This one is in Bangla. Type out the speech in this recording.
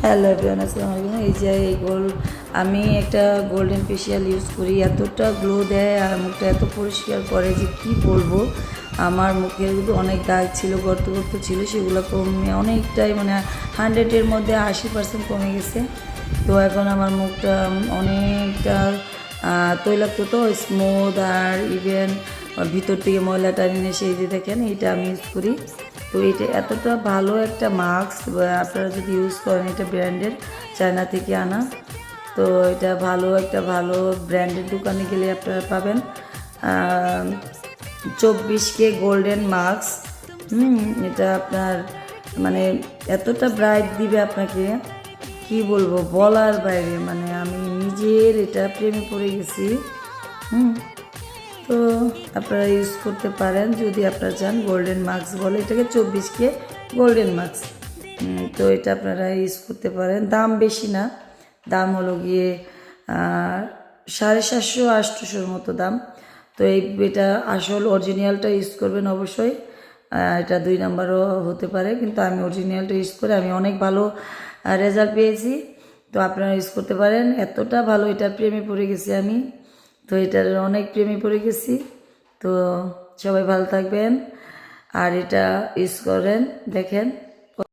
হ্যালো এভরিওয়ান, আসসালামু আলাইকুম। এই যে এই আমি একটা গোল্ডেন ফেশিয়াল ইউজ করি, এতটা গ্লো দেয় আর মুখটা এত পরিষ্কার করে যে কি বলবো। আমার মুখের অনেক দাগ ছিল, গর্ত গর্ত ছিল, সেগুলো কমে অনেকটাই, মানে 100-এর মধ্যে 80% কমে গেছে। তো এখন আমার মুখটা অনেকটা তৈলাক্ত, তো স্মুথ, আর ইভেন ভিতর থেকে ময়লাটা নিয়ে সেই যে দেখেন এইটা আমি ইউজ করি। তো এটা এতটা ভালো একটা মাস্ক, আপনারা যদি ইউজ করেন, এটা ব্র্যান্ডের, চায়না থেকে আনা। তো এটা ভালো ব্র্যান্ডের দোকানে গেলে আপনারা পাবেন 24K গোল্ডেন মাস্ক। এটা আপনার মানে এতটা ব্রাইট দিবে আপনাকে, কি বলবো, বলার বাইরে। মানে আমি নিজের এটা প্রেমে পড়ে গেছি। তো আপনারা ইউজ করতে পারেন যদি আপনারা চান। গোল্ডেন মাস্ক বলে এটাকে, 24K গোল্ডেন মাস্ক। তো এটা আপনারা ইউজ করতে পারেন। দাম বেশি না, দাম হলো গিয়ে 750-800-র মতো দাম। তো এটা আসল অরিজিনালটা ইউজ করবেন অবশ্যই। এটা 2 নাম্বারও হতে পারে, কিন্তু আমি অরিজিনালটা ইউজ করে আমি অনেক ভালো রেজাল্ট পেয়েছি। তো আপনারা ইউজ করতে পারেন। এতটা ভালো, এটার প্রেমে পড়ে গেছি আমি। তো এটার অনেক প্রেমে পড়ে গেছি। তো সবাই ভালো থাকবেন আর এটা ইউজ করেন, দেখেন।